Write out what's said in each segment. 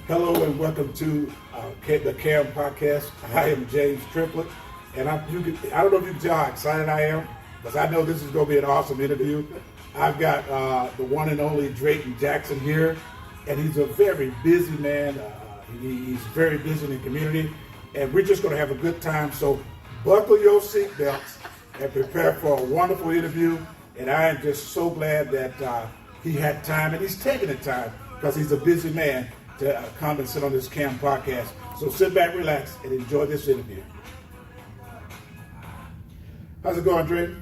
Hello and welcome to the CAM podcast. I am James Triplett, and I don't know if you can tell how excited I am, because I know this is going to be an awesome interview. I've got the one and only Drayton Jackson here, and he's a very busy man. He's very busy in the community, and we're just going to have a good time. So buckle your seatbelts and prepare for a wonderful interview. And I am just so glad that he had time, and he's taking the time because he's a busy man to come and sit on this CAM podcast. So sit back, relax, and enjoy this interview. How's it going, Dre?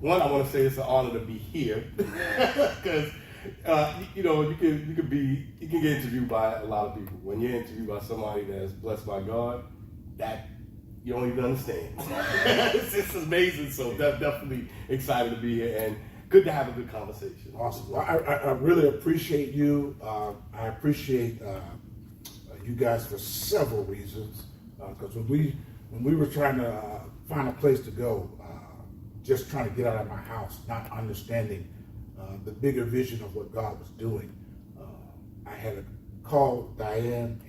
One, I want to say it's an honor to be here because you can get interviewed by a lot of people. When you're interviewed by somebody that's blessed by God, that you don't even understand. It's amazing. So definitely excited to be here and good to have a good conversation. Awesome. Well, I really appreciate you. I appreciate you guys for several reasons. Because when we were trying to find a place to go, just trying to get out of my house, not understanding the bigger vision of what God was doing, I had to call Diane.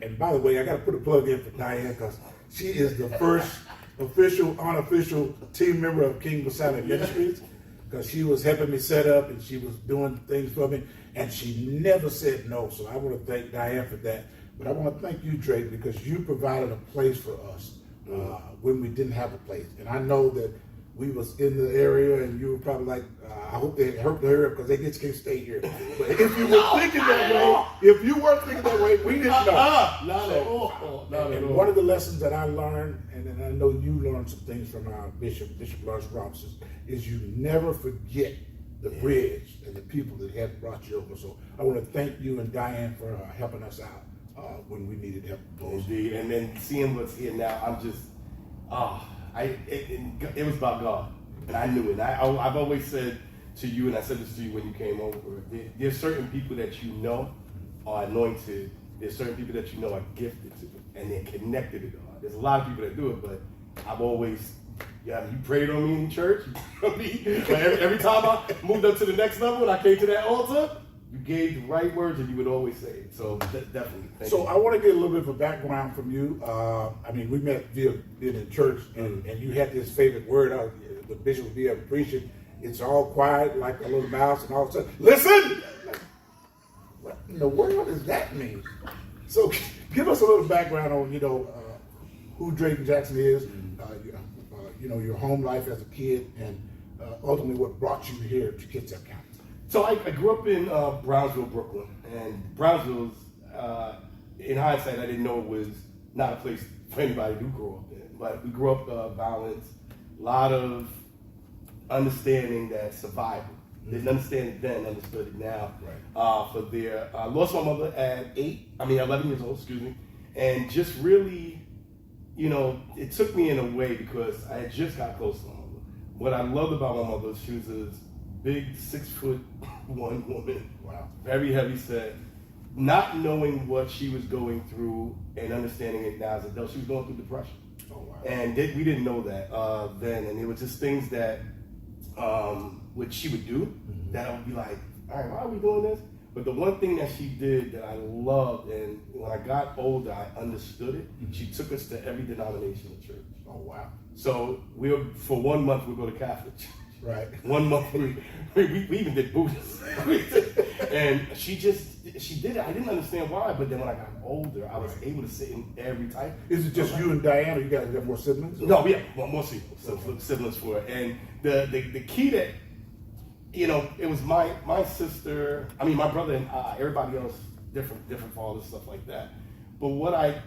And by the way, I got to put a plug in for Diane because she is the first unofficial team member of King Silent Ministries. Because she was helping me set up and she was doing things for me, and she never said no. So I want to thank Diane for that. But I want to thank you, Drake, because you provided a place for us when we didn't have a place. And I know that we was in the area, and you were probably like, I hope they hurry up because they just can't stay here. But if you were thinking that way, we didn't know. Not at all. And one of the lessons that I learned, and I know you learned some things from our Bishop Lawrence Robinson, is you never forget the bridge and the people that have brought you over. So I want to thank you and Diane for helping us out when we needed help. Indeed, and then seeing what's here now, I'm just, it was about God, and I knew it. I've always said to you, and I said this to you when you came over, there's certain people that you know are anointed, there's certain people that you know are gifted to it, and they're connected to God. There's a lot of people that do it, but I've always, you prayed on me in church. Every time I moved up to the next level and I came to that altar, you gave the right words and you would always say it. So definitely. Thank you. I want to get a little bit of a background from you. We met via being in church, and you had this favorite word. The bishop would be up preaching. It's all quiet like a little mouse, and all of a sudden, listen! What in the world does that mean? So give us a little background on, who Drayton Jackson is, your home life as a kid, and ultimately what brought you here to Kitsap County. So I grew up in Brownsville, Brooklyn, and Brownsville's, in hindsight, I didn't know it was not a place for anybody to grow up in. But we grew up violence, a lot of understanding that survival. Didn't understand it then, understood it now. Right. I lost my mother at 11 years old, and just really, it took me in a way because I had just got close to my mother. What I loved about my mother, she was a big 6'1" woman. Wow. Very heavy set. Not knowing what she was going through and understanding it now as an adult, she was going through depression. Oh, wow. And we didn't know that then, and it was just things that what she would do that I would be like, all right, why are we doing this? But the one thing that she did that I loved, and when I got older, I understood it. She took us to every denomination of church. Oh, wow. So for 1 month, we'd go to Catholic church. Right. 1 month, we even did Buddhist. And she did it. I didn't understand why, but then when I got older, I was able to sit in every type. Is it just you and Diane, or you guys have more siblings? Or? No, we have more siblings for it. And the key that, it was my sister, my brother and I, everybody else, different fathers, stuff like that. But what I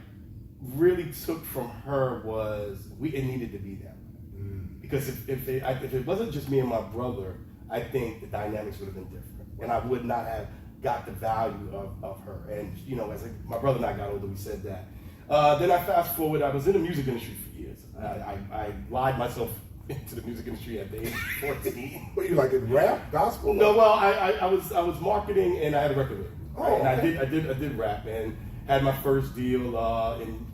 really took from her was it needed to be that way. Because if it wasn't just me and my brother, I think the dynamics would have been different. And I would not have got the value of her. And, as my brother and I got older, we said that. Then I fast forward, I was in the music industry for years. I lied myself into the music industry at the age of 14. What, you like in rap, gospel? No, well, I was marketing and I had a record label. Oh, and okay. I did rap and had my first deal in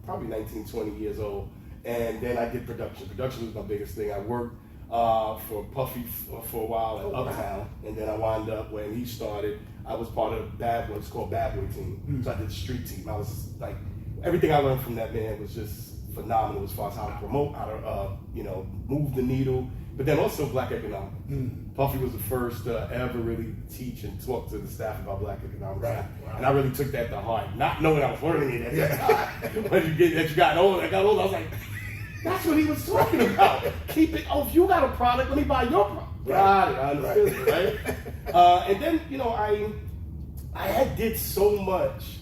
probably 19, 20 years old. And then I did production. Production was my biggest thing. I worked for Puffy for a while at Uptown, and then I wound up when he started. I was part of Bad Boy. It's called Bad Boy Team. So I did the street team. I was like, everything I learned from that man was just phenomenal as far as how to promote, how to move the needle, but then also Black economics. Puffy was the first to ever really teach and talk to the staff about Black economics. Right. Wow. And I really took that to heart, not knowing I was learning it at that time. When you got older, I was like, that's what he was talking about. Keep it. Oh, if you got a product, let me buy your product. Got it. I understood it, right? And then I did so much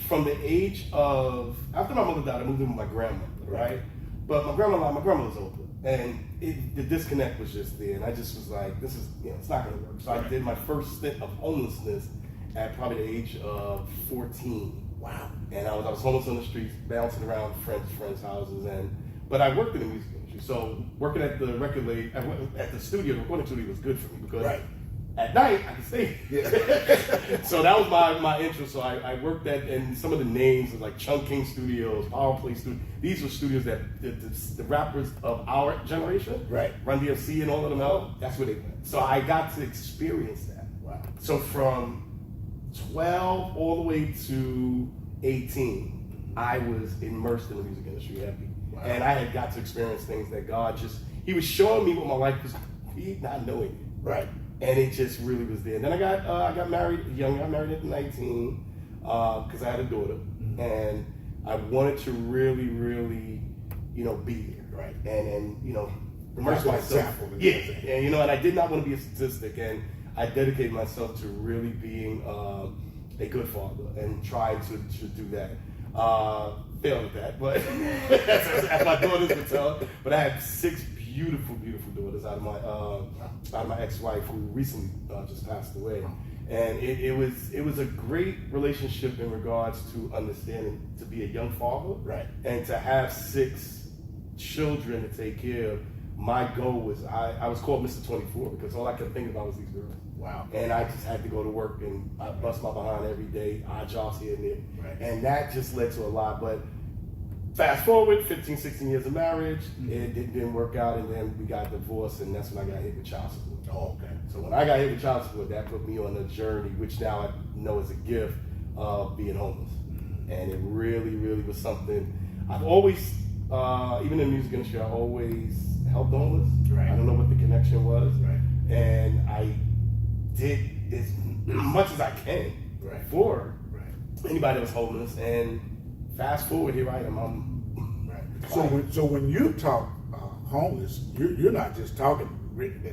from the age of after my mother died. I moved in with my grandmother, right? But my grandma was older, and the disconnect was just there. And I just was like, this is it's not gonna work. So I did my first stint of homelessness at probably the age of 14. Wow. And I was homeless on the streets, bouncing around friends' houses, but I worked in the music industry. So working at the record label, at the studio, the recording studio was good for me because at night I could stay. Yeah. So that was my intro. So I worked at, and some of the names was like Chunk King Studios, Power Play Studios. These were studios that the rappers of our generation, Run DMC and all of them out, that's where they went. So I got to experience that. Wow. So from 12 all the way to 18, I was immersed in the music industry heavy. Wow. And I had got to experience things that God he was showing me what my life was be, not knowing it. Right. And it just really was there. And then I got married young. I got married at 19 because I had a daughter, and I wanted to really, really, be there, right? And immerse myself. Yeah, and and I did not want to be a statistic, and I dedicated myself to really being a good father and tried to do that. Failed at that, but as my daughters would tell. But I had 6 beautiful daughters out of my ex-wife who recently just passed away, and it was a great relationship in regards to understanding to be a young father, right, and to have 6 children to take care of. My goal was I was called Mr. 24 because all I could think about was these girls. Wow. And I just had to go to work and I bust my behind every day, odd jobs here and there. Right. And that just led to a lot. But fast forward, 15, 16 years of marriage, it didn't work out, and then we got divorced, and that's when I got hit with child support. Oh, okay. So when I got hit with child support, that put me on a journey, which now I know is a gift of being homeless. And it really, really was something I've always, even in the music industry, I always helped the homeless. Right. I don't know what the connection was. Right. And I did as much as I can for anybody that was homeless. And fast forward, here I am. So when you talk homeless, you're not just talking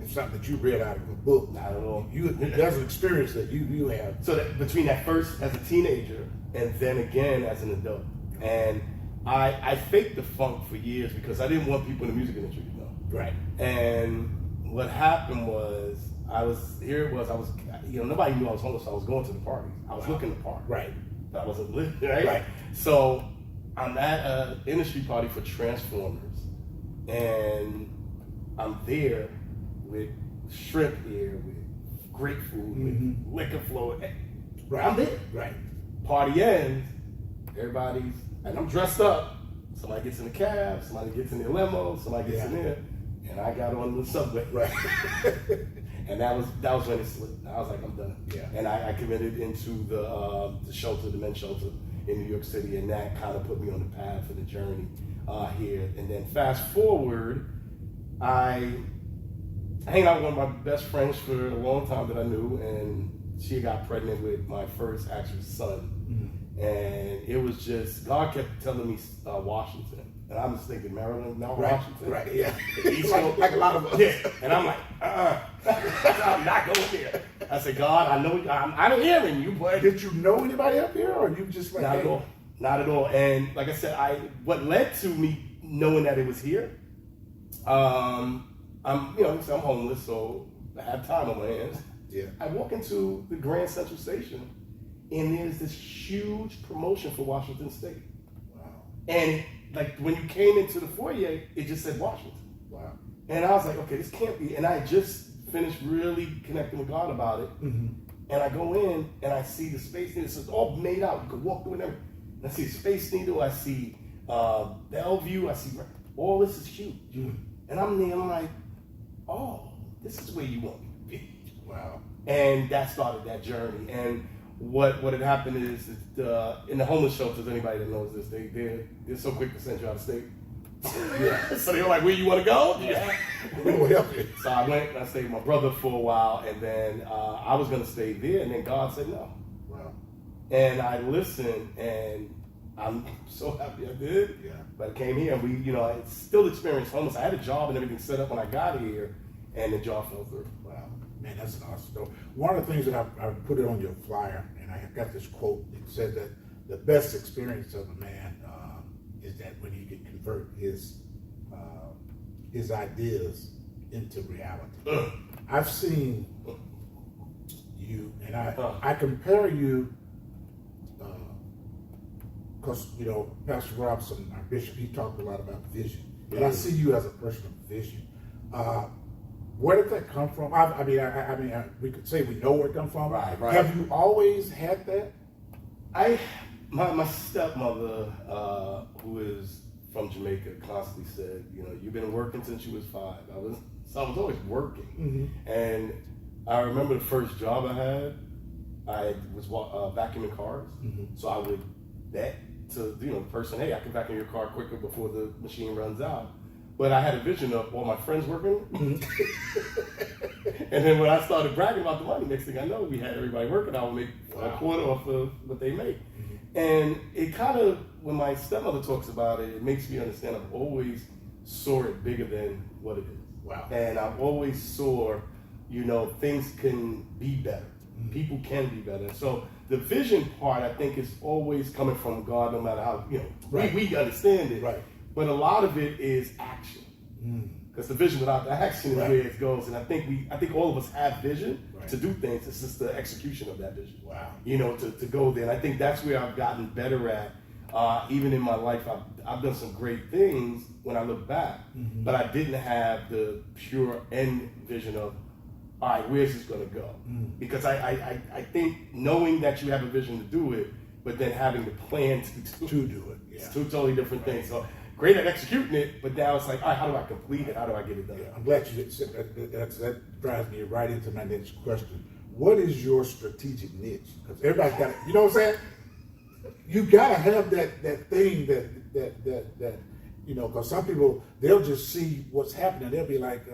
something that you read out of a book. Not at all. There's an experience that you have. So that between that first as a teenager and then again as an adult, and I faked the funk for years because I didn't want people in the music industry to know. Right. And what happened was nobody knew I was homeless. So I was going to the parties. I was looking to party. Right. But I wasn't living. Right. So I'm at an industry party for Transformers, and I'm there with shrimp here, with great food, with liquor flowing. Right. I'm there. Right. Party ends, and I'm dressed up. Somebody gets in the cab, somebody gets in their limo, somebody gets in there, and I got on the subway. Right. And that was when it slipped. I was like, I'm done. Yeah. And I committed into the shelter, the men's shelter in New York City, and that kind of put me on the path for the journey here. And then fast forward, I hanging out with one of my best friends for a long time that I knew, and she got pregnant with my first actual son. And it was just, God kept telling me Washington. And I was thinking Maryland, now Washington. Right, yeah. like a lot of us. Yeah. And I'm like, I'm not going there. I said, God, I know, I'm hearing you, but. Did you know anybody up here, or you just like, not at all. Not at all. And like I said, what led to me knowing that it was here, I'm homeless, so I have time on my hands. Yeah. I walk into the Grand Central Station, and there's this huge promotion for Washington State. Wow. And like when you came into the foyer, it just said Washington. Wow. And I was like, okay, this can't be. And I had just finished really connecting with God about it. And I go in and I see the Space Needle. It's all made out. You can walk through it and everything. And I see the Space Needle. I see Bellevue. I see all this is huge. And I'm there. I'm like, oh, this is where you want me to be. Wow. And that started that journey. And what had happened is in the homeless shelters, anybody that knows this, they're so quick to send you out of state. Yeah. So they were like, where you want to go? Yeah. We will help you. So I went and I stayed with my brother for a while, and then I was going to stay there, and then God said no. Wow. And I listened, and I'm so happy I did. Yeah. But I came here, and I still experienced homeless. I had a job and everything set up when I got here, and the job fell through. Wow. Man, that's an awesome story. One of the things that I put it on your flyer, and I got this quote. It said that the best experience of a man is that when he can convert his ideas into reality. I've seen you, and I compare you, because Pastor Robinson, our bishop, he talked a lot about vision, and I see you as a person of vision. Where did that come from? I mean, we could say we know where it comes from. Right. Have you always had that? My stepmother, who is from Jamaica, constantly said, you've been working since you was 5. I was always working. Mm-hmm. And I remember the first job I had, I was vacuuming cars. Mm-hmm. So I would bet to the person, hey, I can vacuum your car quicker before the machine runs out. But I had a vision of all my friends working. Mm-hmm. And then when I started bragging about the money, next thing I know, we had everybody working. I would make a quarter off of what they make. Mm-hmm. And it kind of, when my stepmother talks about it, it makes me understand I've always saw it bigger than what it is. Wow. And I've always saw, things can be better. Mm-hmm. People can be better. So the vision part, I think, is always coming from God, no matter how, right. we understand it. Right. But a lot of it is action. Because the vision without the action is right. where it goes. And I think all of us have vision right. to do things. It's just the execution of that vision. Wow. To go there. And I think that's where I've gotten better at. Even in my life, I've done some great things when I look back. Mm-hmm. But I didn't have the pure end vision of, all right, where's this going to go? Mm. Because I think knowing that you have a vision to do it, but then having the plan to do it. Yeah. It's two totally different things. So great at executing it, but now it's like, all right, how do I complete it? How do I get it done? Yeah, I'm glad you said that. That drives me right into my next question. What is your strategic niche? Because everybody's got it. You know what I'm saying? You gotta have that thing that because some people, they'll just see what's happening. They'll be like,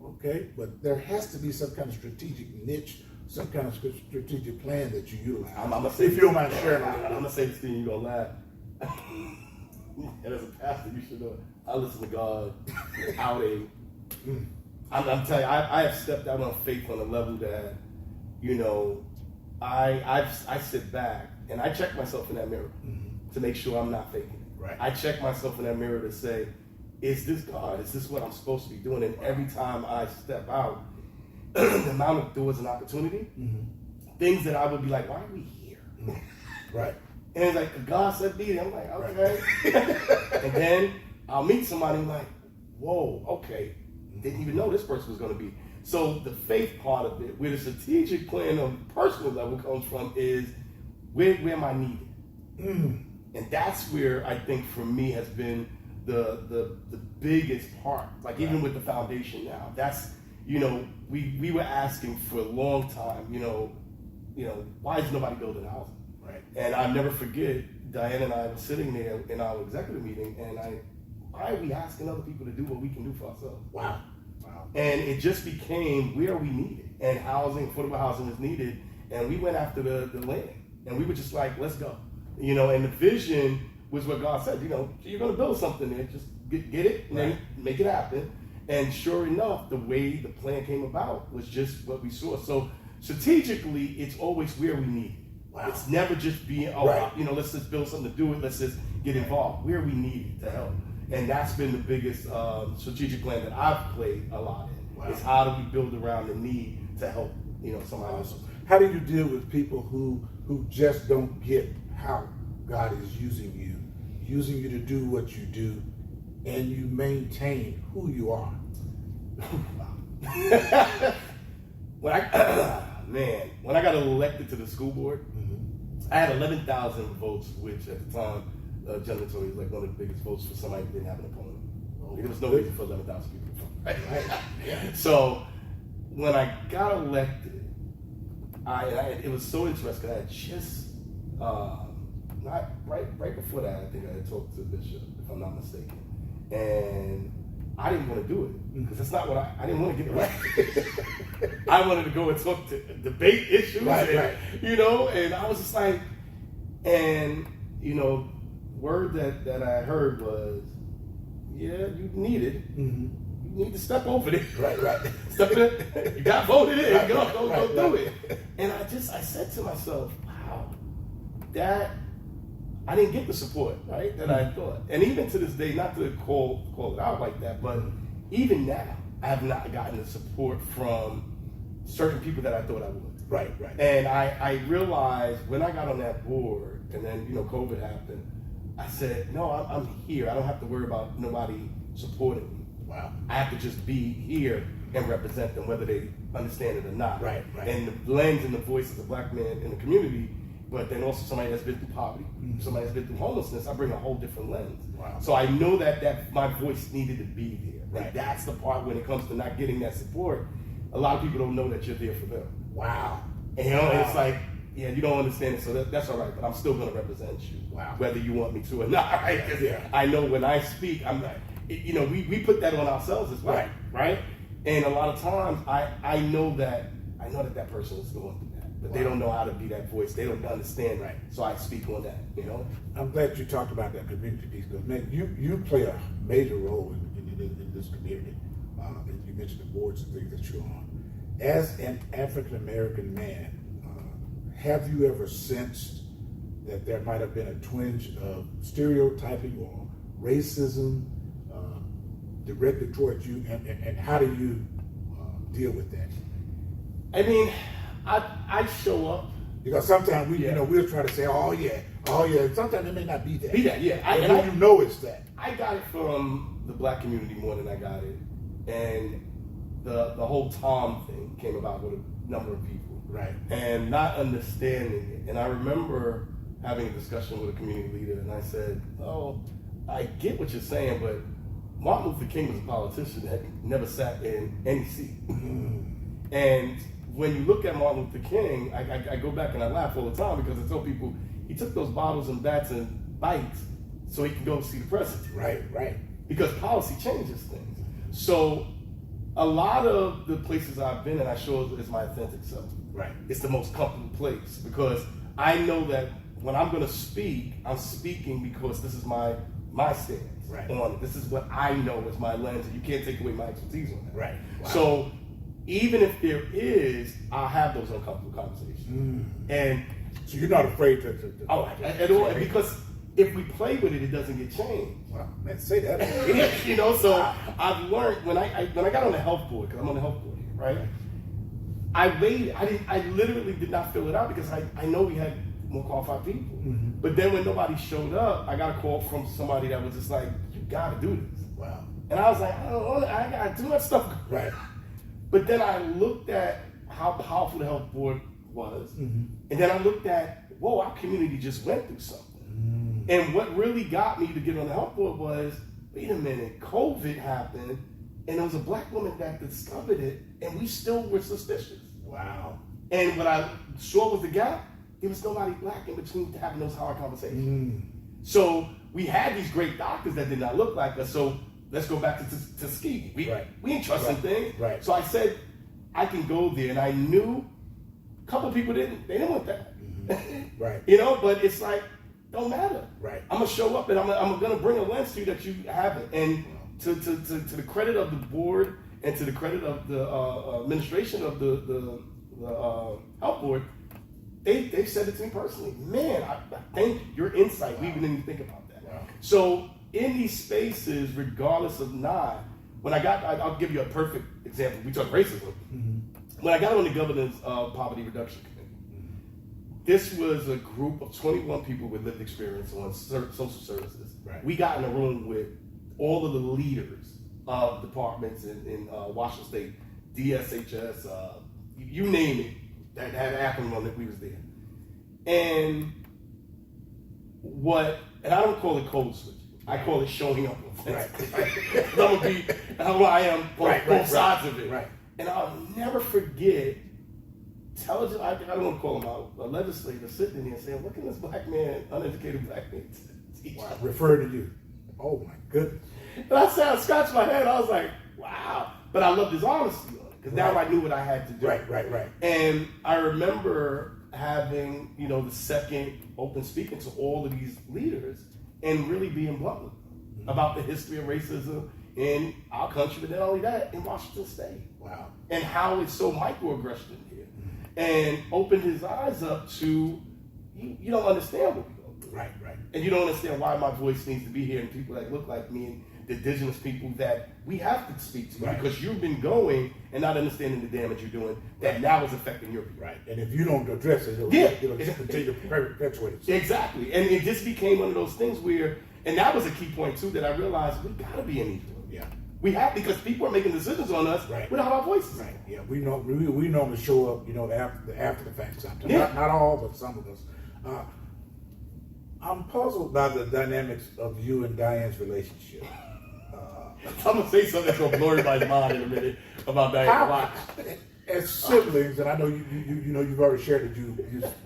okay, but there has to be some kind of strategic niche, some kind of strategic plan that you utilize. I'm gonna say, if you don't mind sharing, I'm gonna say this thing, you're gonna laugh. And as a pastor, you should know, I listen to God without I'm telling you, I have stepped out on faith on a level that, I sit back and I check myself in that mirror to make sure I'm not faking it. Right. I check myself in that mirror to say, is this God? Is this what I'm supposed to be doing? And every time I step out, the amount of doors and opportunity, things that I would be like, why are we here? Right. And it's like, God said be there. I'm like, okay. Right. And then I'll meet somebody and I'm like, whoa, okay. Didn't even know this person was going to be. So the faith part of it, where the strategic plan on the personal level comes from, is where am I needed? And that's where I think for me has been the biggest part. Like even with the foundation now, that's, we were asking for a long time, why is nobody building housing? Right. And I'll never forget, Diane and I were sitting there in our executive meeting, and why are we asking other people to do what we can do for ourselves? Wow. And it just became where we needed, and affordable housing is needed, and we went after the land, and we were just like, let's go, and the vision was what God said, you're going to build something there, just get it, and then make it happen. And sure enough, the way the plan came about was just what we saw. So strategically, it's always where we need it. Wow. It's never just being, let's just build something to do it, let's just get involved. Where we need it to help. And that's been the biggest strategic plan that I've played a lot in. Wow. Is how do we build around the need to help, somebody else. How do you deal with people who just don't get how God is using you to do what you do, and you maintain who you are? When I got elected to the school board, I had 11,000 votes, which at the time, gentleman told me was like one of the biggest votes for somebody who didn't have an opponent. There was no reason for 11,000 people to vote. Right? Yeah. So when I got elected, it was so interesting. I had just not right before that, I think I had talked to the bishop, if I'm not mistaken, and I didn't want to do it because that's not what I didn't want to get elected. I wanted to go and talk to debate issues, Right. and I was just like, and word that I heard was, yeah, you need it. Mm-hmm. You need to step over there. Right. Step in. You got voted in. Right, Go do right. it. And I said to myself, wow, that I didn't get the support, right, that I thought. And even to this day, not to call it out like that, but even now, I have not gotten the support from certain people that I thought I would. Right. And I realized when I got on that board, and then COVID happened, I said, no, I'm here. I don't have to worry about nobody supporting me. Wow. I have to just be here and represent them, whether they understand it or not. Right. And the lens and the voice of the black man in the community, but then also somebody that's been through poverty, somebody that's been through homelessness, I bring a whole different lens. Wow. So I know that my voice needed to be there. Right. And that's the part when it comes to not getting that support. A lot of people don't know that you're there for them. Wow. And it's like, yeah, you don't understand it, so that's all right, but I'm still going to represent you, Wow. whether you want me to or not, right? 'Cause Yeah. I know when I speak, I'm like, we put that on ourselves as well, right? And a lot of times, I know that person is going through that, but they don't know how to be that voice. They don't understand, Right. So I speak on that, I'm glad you talked about that community piece because, man, you play a major role in this community. And you mentioned the boards and things that you're on. As an African American man, have you ever sensed that there might have been a twinge of stereotyping or racism directed towards you, and how do you deal with that? I mean, I show up. Because sometimes we'll try to say, oh yeah. Sometimes it may not be that. You know it's that. I got it from the black community more than I got it, and the whole Tom thing came about with a number of people, Right. and not understanding it. And I remember having a discussion with a community leader, and I said, "Oh, I get what you're saying, but Martin Luther King was a politician that never sat in any seat." And when you look at Martin Luther King, I go back and I laugh all the time because I tell people he took those bottles and bats and bites so he can go see the president. Right. Because policy changes things. So a lot of the places I've been in, I show as my authentic self. Right. It's the most comfortable place because I know that when I'm going to speak, I'm speaking because this is my stance on it. This is what I know is my lens, and you can't take away my expertise on that. Right. Wow. So even if there is, I'll have those uncomfortable conversations. And so you're not afraid to at all, because if we play with it, it doesn't get changed. Wow, man, say that again. So I've learned when I got on the health board, because I'm on the health board here, right? I waited. I literally did not fill it out because I know we had more qualified people. But then when nobody showed up, I got a call from somebody that was just like, "You got to do this." Wow. And I was like, I got too much stuff. Right. But then I looked at how powerful the health board was, and then I looked at, whoa, our community just went through something. And what really got me to get on the health board was, wait a minute, COVID happened, and there was a black woman that discovered it, and we still were suspicious. Wow. And what I saw was the gap. There was nobody black in between having those hard conversations. So we had these great doctors that did not look like us. So let's go back to Tuskegee. We ain't trusting things. Right. So I said, I can go there, and I knew a couple people they didn't want that. Right. But it's like, don't matter. Right. I'm gonna show up and I'm gonna bring a lens to you that you haven't. And to the credit of the board and to the credit of the administration of the health board, they said it to me personally. Man, I thank your insight. We didn't even think about that. Wow. So in these spaces, regardless of when I'll give you a perfect example. We talk racism. When I got on the governor's poverty reduction committee, this was a group of 21 people with lived experience on social services. Right. We got in a room with all of the leaders of departments in Washington State, DSHS, you name it, that had an acronym on it, we was there. And I don't call it code switching, I call it showing up authentically. Right. I'm gonna be how I am, both sides of it. Right. And I'll never forget intelligent, I don't want to call him out, a legislator sitting in here saying, "What can this black man, uneducated black man teach?" Wow. Refer to you. Oh my goodness. And I scratched my head. I was like, wow. But I loved his honesty on it because now I knew what I had to do. Right. And I remember having, the second open speaking to all of these leaders and really being blunt with them about the history of racism in our country, but not only that, in Washington State. Wow. And how it's so microaggression here. And opened his eyes up to, you don't understand what we go through. Right. And you don't understand why my voice needs to be here and people that look like me and the indigenous people that we have to speak to because you've been going and not understanding the damage you're doing that now is affecting your people. Right. And if you don't address it, it'll just continue to perpetuate itself. Exactly. And it just became one of those things where, and that was a key point too, that I realized we gotta be in these rooms. Yeah. We have, because people are making decisions on us without our voices. Right. Yeah. We normally show up, after the fact sometimes. Yeah. Not all, but some of us. I'm puzzled by the dynamics of you and Diane's relationship. I'm gonna say something that's gonna blow everybody's mind in a minute about Diane Watch. As siblings, and I know you've already shared that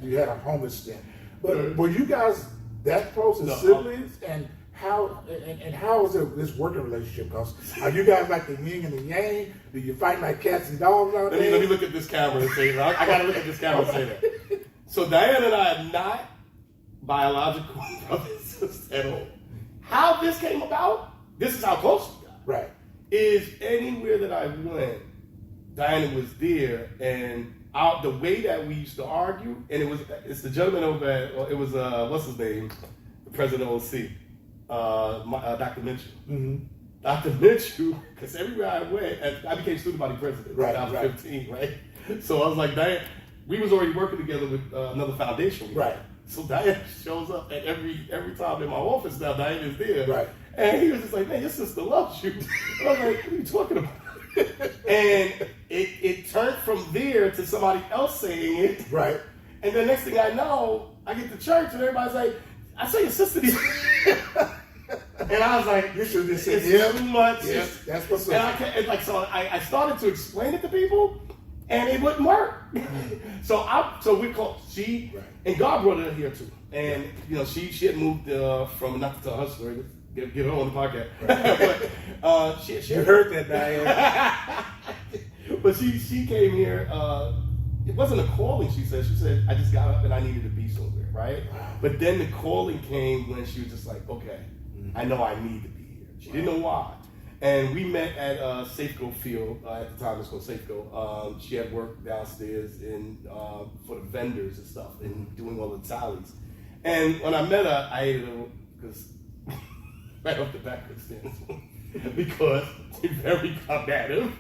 you had a homeless stint, but were you guys that close as siblings? And how is this working relationship? Because are you guys like the yin and the yang? Do you fight like cats and dogs out there? Let me look at this camera and say that. I gotta look at this camera and say that. So Diane and I are not biological brothers at all. How this came about, this is how close we got. Right. Is anywhere that I went, Diana was there, and the way that we used to argue, and it's the gentleman over at, it was what's his name, the president of OC, Dr. Mitchell. Mm-hmm. Dr. Mitchell, because everywhere I went, I became student body president in 2015, right? So I was like, Diane, we was already working together with another foundation. Right. So Diane shows up at every time in my office now. Diane is there. Right. And he was just like, "Man, your sister loves you." And I was like, "What are you talking about?" And it turned from there to somebody else saying it. Right. And the next thing I know, I get to church and everybody's like, "I saw your sister." And I was like, "You should just say it's too much." Yes, that's what's up. And I started to explain it to people, and it wouldn't work. So we called and God brought her here too. And she had moved from, not to tell her story, get her on the podcast. Right. But she you heard that, Diane. But she came here. It wasn't a calling. She said I just got up and I needed to be somewhere, right? Wow. But then the calling came when she was just like, okay, I know I need to be here. She didn't know why. And we met at Safeco Field. At the time, it was called Safeco. She had worked downstairs for the vendors and stuff and doing all the tallies. And when I met her, I hated her because right off the bat, because she's very combative.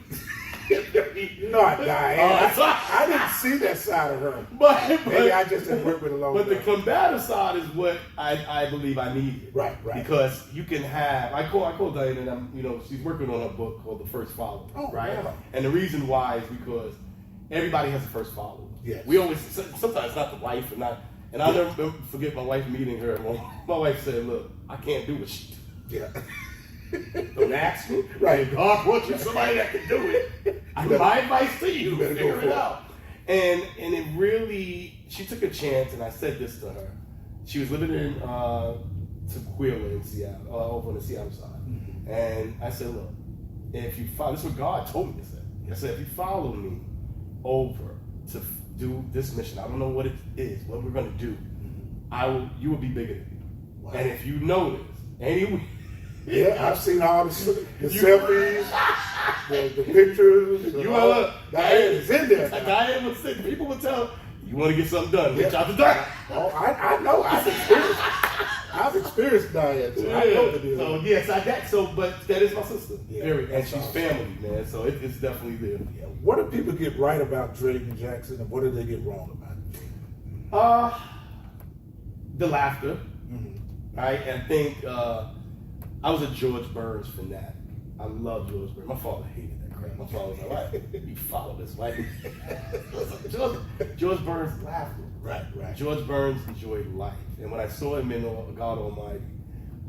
Not Diane. I didn't see that side of her. But maybe I just didn't work with her long But enough. the combative side is what I believe I needed. Right. Because you can have, I call Diane, and she's working on a book called The First Follower. Oh, right? wow. And the reason why is because everybody has a first follower. Yes. We always, sometimes it's not the wife, and I'll never forget my wife meeting her. My wife said, "Look, I can't do what she do." Yeah. Don't ask me. Right. God brought you somebody that can do it. My advice to you, figure it out. And it really, she took a chance, and I said this to her. She was living in Tequila in Seattle, over on the Seattle side. Mm-hmm. And I said, "Look, if you follow," this is what God told me to say. I said, "If you follow me over to do this mission, I don't know what it is, what we're going to do, you will be bigger than me." Wow. And if you notice, anyway. Yeah, I've seen all the selfies, the pictures. Diane is in there. Diane was sitting. People would tell, "You want to get something done, reach out to Diane." Oh, I know. I've experienced Diane. So I know the deal. So yes, but that is my sister. Yeah, and she's awesome. Family, man. So it's definitely there. Yeah. What do people get right about Drayton Jackson, and what do they get wrong about it? The laughter. Mm-hmm. Right, and I think. I was a George Burns fanatic. I love George Burns. My father hated that crap. My father was like, "Why you follow this, right?" George Burns laughed. Right. George Burns enjoyed life. And when I saw him in God Almighty,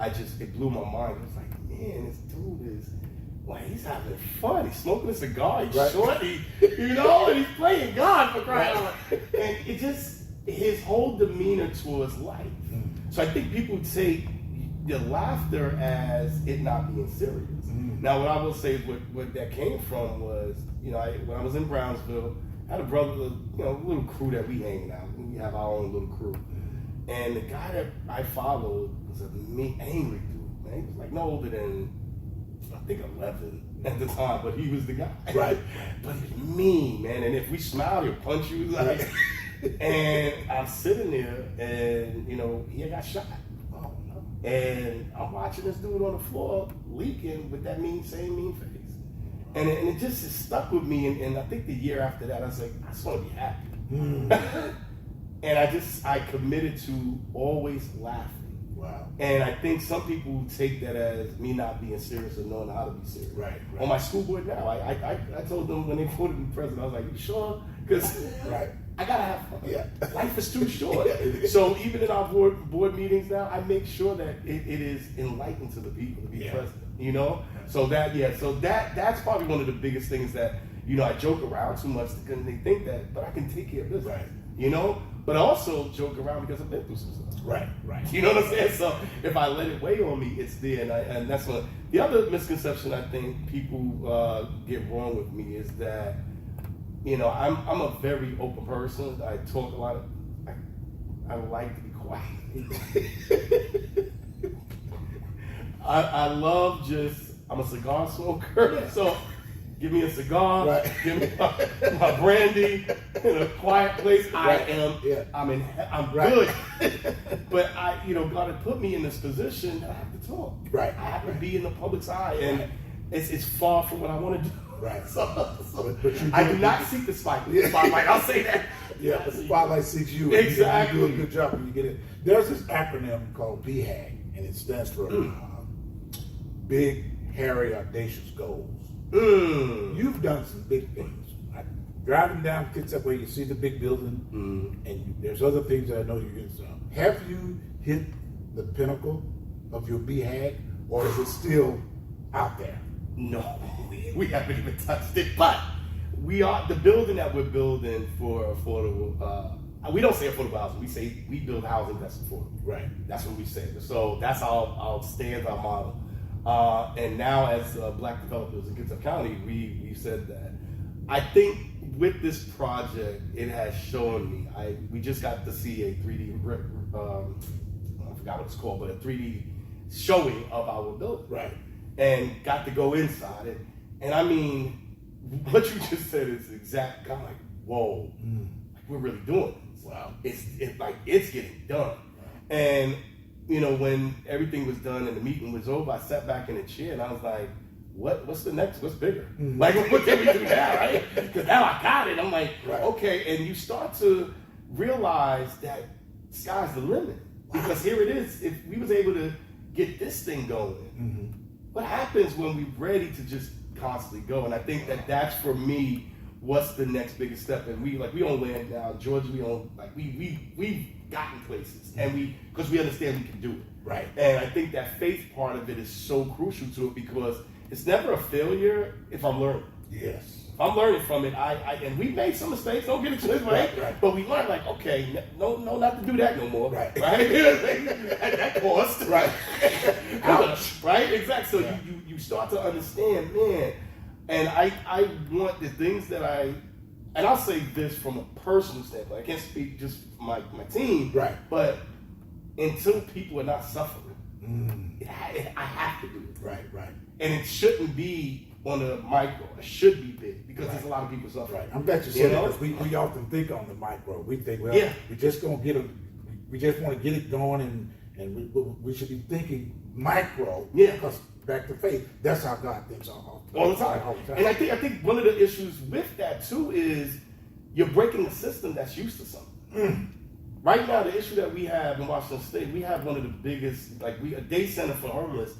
it blew my mind. It was like, man, this dude is, like, he's having fun. He's smoking a cigar. He's short. And he's playing God, for crying out loud. And it just, his whole demeanor towards life. So I think people take the laughter as it not being serious. Now, what I will say, what that came from was, when I was in Brownsville, I had a brother, little crew that we hanging out. We have our own little crew. And the guy that I followed was a angry dude, man. He was like no older than, I think 11 at the time, but he was the guy. Right. But he was mean, man. And if we smiled, he'd punch you. Like, and I'm sitting there, and he had got shot. Oh no! And I'm watching this dude on the floor leaking with that same mean face, and it just stuck with me. And I think the year after that, I was like, I just want to be happy. And I committed to always laughing. Wow. And I think some people take that as me not being serious or knowing how to be serious. Right. On my school board now, I told them when they voted me president, I was like, you sure? Because I gotta have fun. Yeah. Life is too short. So even in our board meetings now, I make sure that it is enlightening to the people to be president. So that's probably one of the biggest things that I joke around too much because they think that, but I can take care of business. Right. But I also joke around because I've been through some stuff. Right. You know what I'm saying? So if I let it weigh on me, it's there. And that's what the other misconception I think people get wrong with me is that, I'm a very open person. I talk a lot. I like to be quiet. I love I'm a cigar smoker. So give me a cigar, give me my brandy in a quiet place. I'm good. But God had put me in this position that I have to talk. Right. I have to be in the public's eye, and it's far from what I want to do. Right. But I do not seek the spotlight. I'll say that. Yeah, but the spotlight seeks you. Exactly. You do a good job when you get it. There's this acronym called BHAG, and it stands for Big, Hairy, Audacious Goals. You've done some big things. Driving down Kitsap where you see the big building, and there's other things that I know you get some. Have you hit the pinnacle of your BHAG, or is it still out there? No, we haven't even touched it. But we are the building that we're building for affordable. We don't say affordable housing. We say we build housing that's affordable. Right. That's what we say. So that's our stance, our model. And now, as black developers in Kitsap County, we said that. I think with this project, it has shown me. We just got to see a 3D, I forgot what it's called, but a 3D showing of our building. Right. And got to go inside it. And I mean, what you just said is exact. I'm like, whoa, we're really doing this. Wow. It's getting done. And when everything was done and the meeting was over, I sat back in a chair and I was like, what's the next? What's bigger? Like, what can we do now, right? Because now I got it. I'm like, okay. And you start to realize that sky's the limit. Because here it is. If we was able to get this thing going, what happens when we're ready to just constantly go? And I think that's for me, what's the next biggest step? And we own land now. Georgia, we own, we've gotten places, and because we understand we can do it. Right. And I think that faith part of it is so crucial to it because it's never a failure if I'm learning. Yes. If I'm learning from it, and we made some mistakes, don't get it twisted, right? But we learned okay, no, not to do that no more. Right. At that cost. Right. Ouch. Right? Exactly. So you start to understand, man, and I want the things that and I'll say this from a personal standpoint. I can't speak just for my team. Right. But until people are not suffering, I have to do it. Right. And it shouldn't be on the micro. It should be big because there's a lot of people suffering. Right. I'm glad you said that because we often think on the micro. We think, we're just going to get it. We just want to get it going, and we should be thinking micro. Yeah. Because back to faith, that's how God thinks all the time. And I think one of the issues with that too is you're breaking a system that's used to something. Right now, the issue that we have in Washington State, we have one of the biggest, a day center for homeless.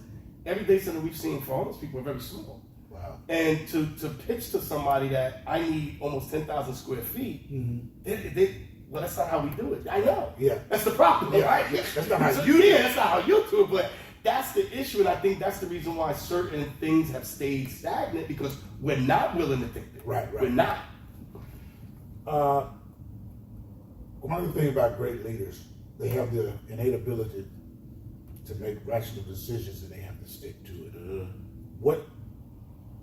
Every day center we've seen for homeless people are very small. Wow. And to pitch to somebody that I need almost 10,000 square feet, that's not how we do it. I know. Yeah. That's the problem, right? Yeah. That's not how you do it. That's not how you do it, but that's the issue, and I think that's the reason why certain things have stayed stagnant, because we're not willing to think that. Right. We're not. One of the things about great leaders, they have the innate ability to make rational decisions, and they have to stick to it. What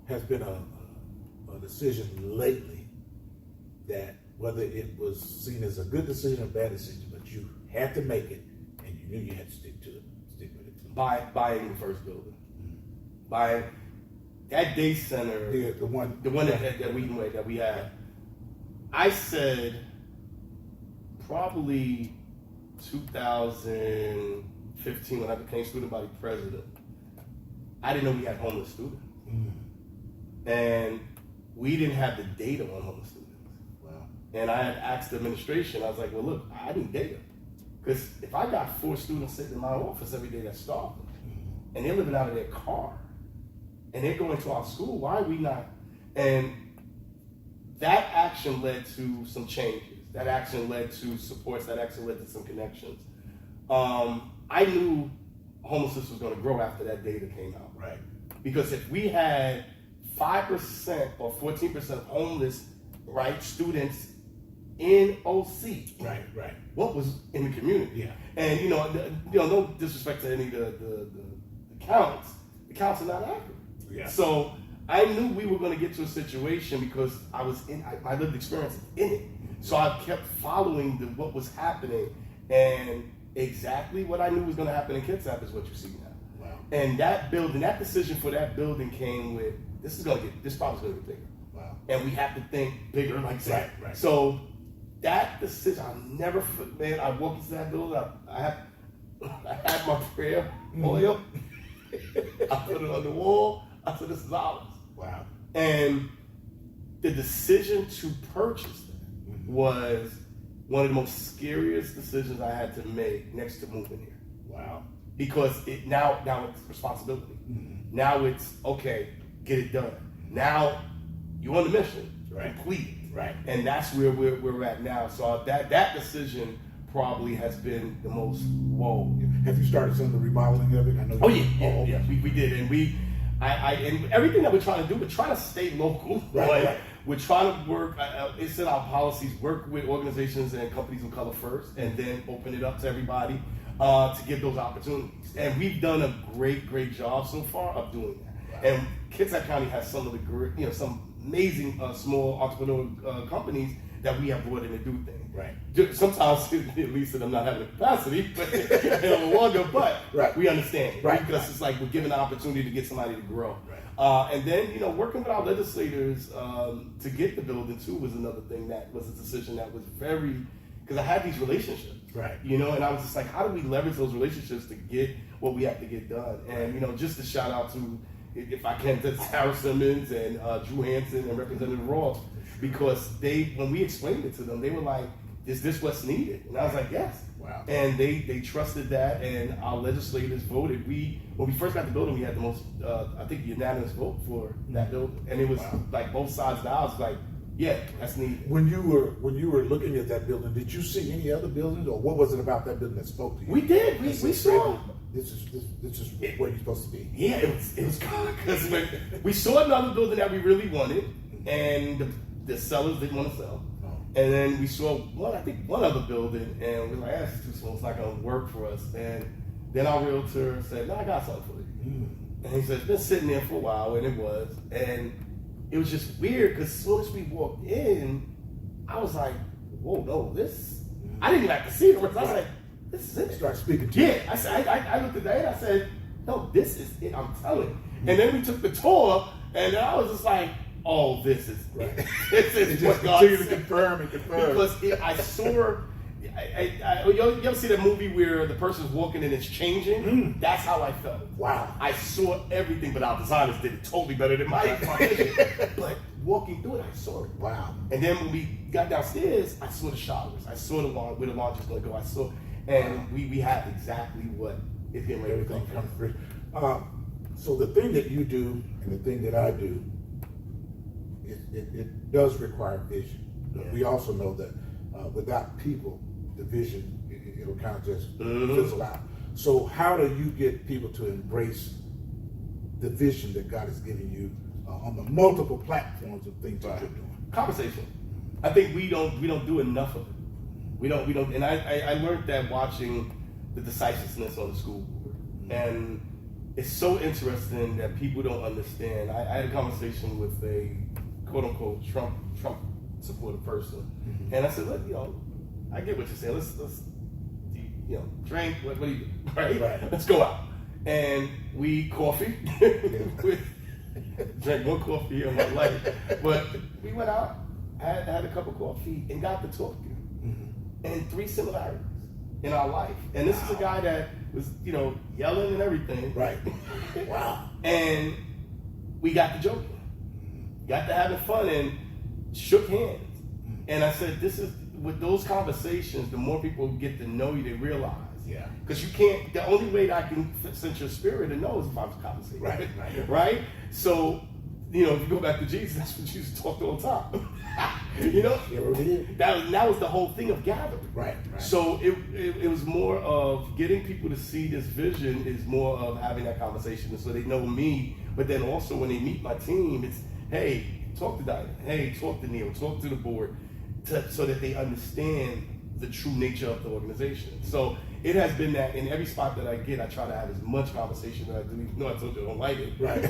has been a decision lately that, whether it was seen as a good decision or bad decision, but you had to make it, and you knew you had to stick with it? Buying the first building. Buying that day center, The one that we had. I said probably 2015 when I became student body president. I didn't know we had homeless students, and we didn't have the data on homeless students. Wow. And I had asked the administration. I was like, "Well, look, I need data, because if I got 4 students sitting in my office every day that's starving, and they're living out of their car, and they're going to our school, why are we not?" And that action led to some changes. That action led to supports. That action led to some connections. I knew homelessness was going to grow after that data came out. Right. Because if we had 5% or 14% homeless, right, students in OC, Right. what was in the community? Yeah. And no disrespect to any of the counts. The counts are not accurate. Yeah. So I knew we were going to get to a situation, because I was my lived experience in it. So I kept following what was happening, and exactly what I knew was going to happen in Kitsap is what you see now. Wow. And that decision for that building came with, this problem's going to get bigger. Wow. And we have to think bigger, like that. Right. So that decision, I'll never forget, man. I walked into that building, I had my prayer oil, I put it on the wall, I said, this is ours. Wow. And the decision to purchase that was one of the most scariest decisions I had to make next to moving here. Wow. Because now it's responsibility. Now it's, okay, get it done. Now you're on the mission, complete it. Right. And that's where we're at now. So that decision probably has been the most whoa. Have you started some of the remodeling of it? I know. Yeah. We did, and and everything that we're trying to do, we're trying to stay local. Right. We're trying to work. It's in our policies. Work with organizations and companies of color first, and then open it up to everybody to give those opportunities. And we've done a great job so far of doing that. Wow. And Kitsap County has some of the some amazing small entrepreneurial companies that we have brought in to do things. Right. Sometimes, at least I'm not having the capacity, but no longer. But we understand it, because it's like we're given the opportunity to get somebody to grow. Right. And then working with our legislators to get the building too was another thing that was a decision that was very, because I had these relationships, Right. And I was just like, how do we leverage those relationships to get what we have to get done? And just to shout out to, if I can, to Sarah Simmons and Drew Hansen and Representative Ross, because when we explained it to them, they were like, is this what's needed? And I was like, yes. Wow. And they trusted that, and our legislators voted. When we first got the building, we had the most, I think, unanimous vote for that building, and it was like both sides of the aisle was like, yeah, that's needed. When you were looking at that building, did you see any other buildings, or what was it about that building that spoke to you? We did. We saw. This is where you're supposed to be. Yeah, it was good, because we saw another building that we really wanted, and the sellers didn't want to sell. And then we saw one other building, and we were like, that's too small, it's not going to work for us. And then our realtor said, no, I got something for you. And he said, it's been sitting there for a while, and it was. And it was just weird, because as soon as we walked in, I was like, whoa, no, this, I didn't even have to see it. I was like, this is it. Start speaking to you. Yeah, I looked at that, and I said, no, this is it, I'm telling you. And then we took the tour, and I was just like, oh, this is it. This is what God continue said. to confirm and confirm. Because I saw, you ever see that movie where the person's walking and it's changing? That's how I felt. Wow. I saw everything, but our designers did it totally better than my vision. But walking through it, I saw it. Wow. And then when we got downstairs, I saw the showers. I saw the lawn, where the launch is going to go. And we have exactly what is getting ready to Everything come. comes free. So the thing that you do and the thing that I do, it does require vision. Yeah. We also know that without people, the vision, it'll kind of just fizzle out. So how do you get people to embrace the vision that God has given you on the multiple platforms of things that you're doing? Conversation. I think we don't do enough of it. We don't, and I learned that watching the decisiveness on the school board. And it's so interesting that people don't understand. I had a conversation with a quote unquote Trump supporter person. And I said, look, I get what you're saying. Let's drink, what do you do? Right? Let's go out. And we coffee. We drank one coffee in my life. But we went out, had a cup of coffee, and got to talking. And 3 similarities in our life. And this is a guy that was, yelling and everything. Right. Wow. And we got to joking, got to having fun, and shook hands. And I said, this is, with those conversations, the more people get to know you, they realize. Yeah. Because you can't, the only way that I can sense your spirit and know is if I was conversating. Right. Right? So, if you go back to Jesus, that's what Jesus talked all the time. That was the whole thing of gathering. Right. So it was more of getting people to see this vision is more of having that conversation, so they know me. But then also when they meet my team, it's, hey, talk to Diane, hey, talk to Neil, talk to the board, so that they understand the true nature of the organization. So it has been that in every spot that I get, I try to have as much conversation as I do. Even though I told you I don't like it, right?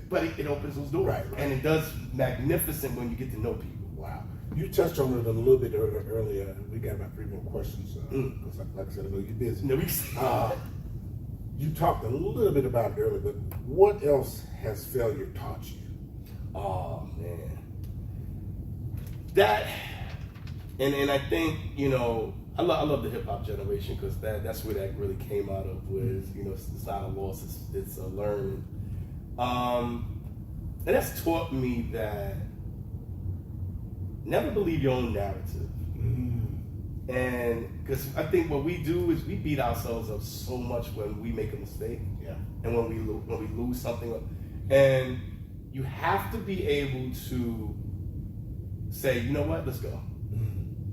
but it opens those doors, right. And it does magnificent when you get to know people. Wow. You touched on it a little bit earlier. We got about 3 more questions. Because like I said, I know you're busy. No, you talked a little bit about it earlier, but what else has failure taught you? Oh man, that, and I think I love the hip hop generation, because that's where that really came out of, was it's not a loss, it's a learning, and that's taught me that never believe your own narrative. And because I think what we do is we beat ourselves up so much when we make a mistake, and when we lose something, and you have to be able to say, you know what, let's go.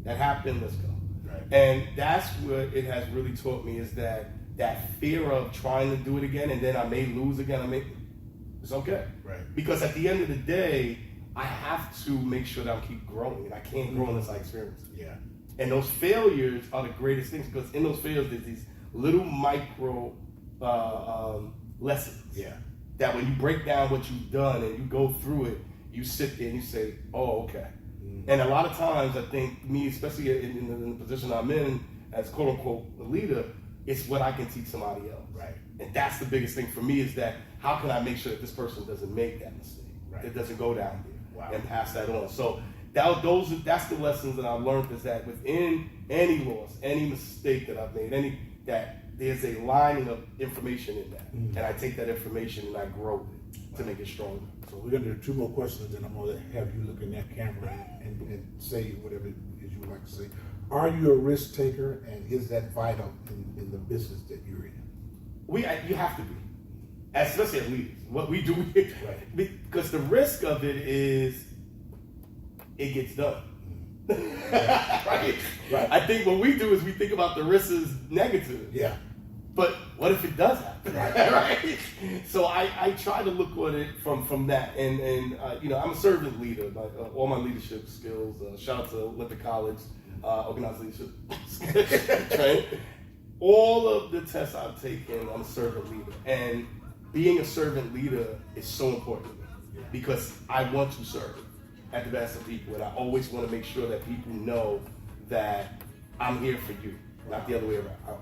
That happened, let's go. Right. And that's what it has really taught me, is that fear of trying to do it again, and then I may lose again. It's okay. Right. Because at the end of the day, I have to make sure that I keep growing, and I can't grow unless I experience it. Yeah. And those failures are the greatest things, because in those failures, there's these little micro lessons. Yeah. That when you break down what you've done and you go through it, you sit there and you say, oh, okay. And a lot of times, I think me, especially in the position I'm in as quote unquote a leader, it's what I can teach somebody else. Right. And that's the biggest thing for me, is that how can I make sure that this person doesn't make that mistake? Right. It doesn't go down there and pass that on. So that's the lessons that I've learned, is that within any loss, any mistake that I've made, that there's a lining of information in that. And I take that information and I grow it to make it stronger. So we're going to do 2 more questions, and I'm going to have you look in that camera and say whatever it is you would like to say. Are you a risk taker, and is that vital in the business that you're in? You have to be, especially as leaders. What we do, because the risk of it is it gets done. Right? I think what we do is we think about the risk as negative. Yeah. But what if it does happen? Right? So I try to look at it from that, and I'm a servant leader. Like all my leadership skills. Shout out to Olympic College, organized leadership. Right? All of the tests I've taken, I'm a servant leader, and being a servant leader is so important to me, because I want to serve at the best of people, and I always want to make sure that people know that I'm here for you, not the other way around.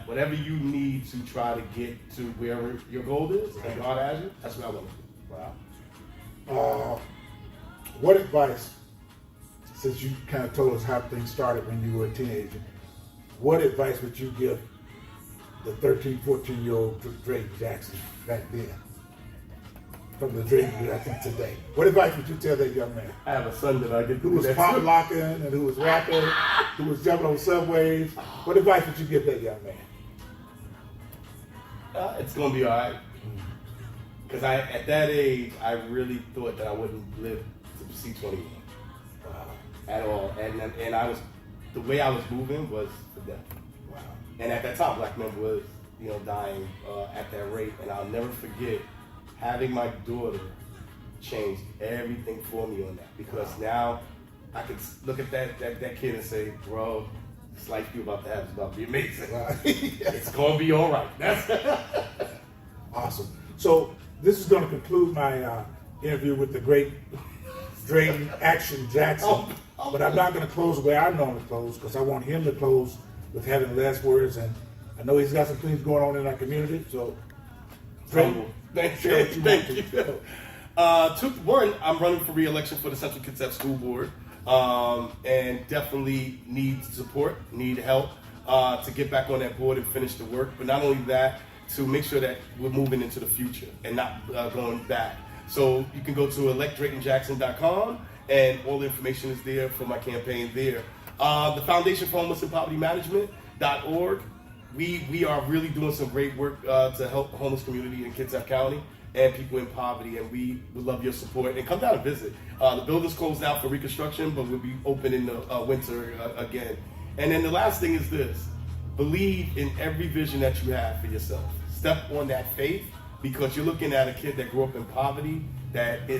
Whatever you need to try to get to wherever your goal is, and God has you, that's what I want to do. Wow. What advice, since you kind of told us how things started when you were a teenager, what advice would you give the 13, 14-year-old Drayton Jackson back then, from the Drayton Jackson today? What advice would you tell that young man? I have a son that I get who was pop locking and who was rapping, who was jumping on subways. What advice would you give that young man? It's gonna be all right. Because at that age, I really thought that I wouldn't live to see 21 at all, and I was, the way I was moving was for death. Wow. And at that time, black men was, dying at that rate. And I'll never forget having my daughter changed everything for me on that, because now I can look at that kid and say, bro, this life you're about to have is about to be amazing. It's going to be all right. That's awesome. So this is going to conclude my interview with the great Drayton Jackson. But I'm not going to close the way I normally close, because I want him to close with having the last words. And I know he's got some things going on in our community. So, Drayton, thank you. One, I'm running for re-election for the Central Kitsap School Board, and definitely need support, need help to get back on that board and finish the work. But not only that, to make sure that we're moving into the future and not going back. So you can go to electdraytonjackson.com, and all the information is there for my campaign there. The Foundation for Homeless and Poverty Management.org. We are really doing some great work to help the homeless community in Kitsap County and people in poverty, and we would love your support. And come down and visit. The building's closed out for reconstruction, but we'll be open in the winter again. And then the last thing is this: believe in every vision that you have for yourself. Step on that faith, because you're looking at a kid that grew up in poverty, that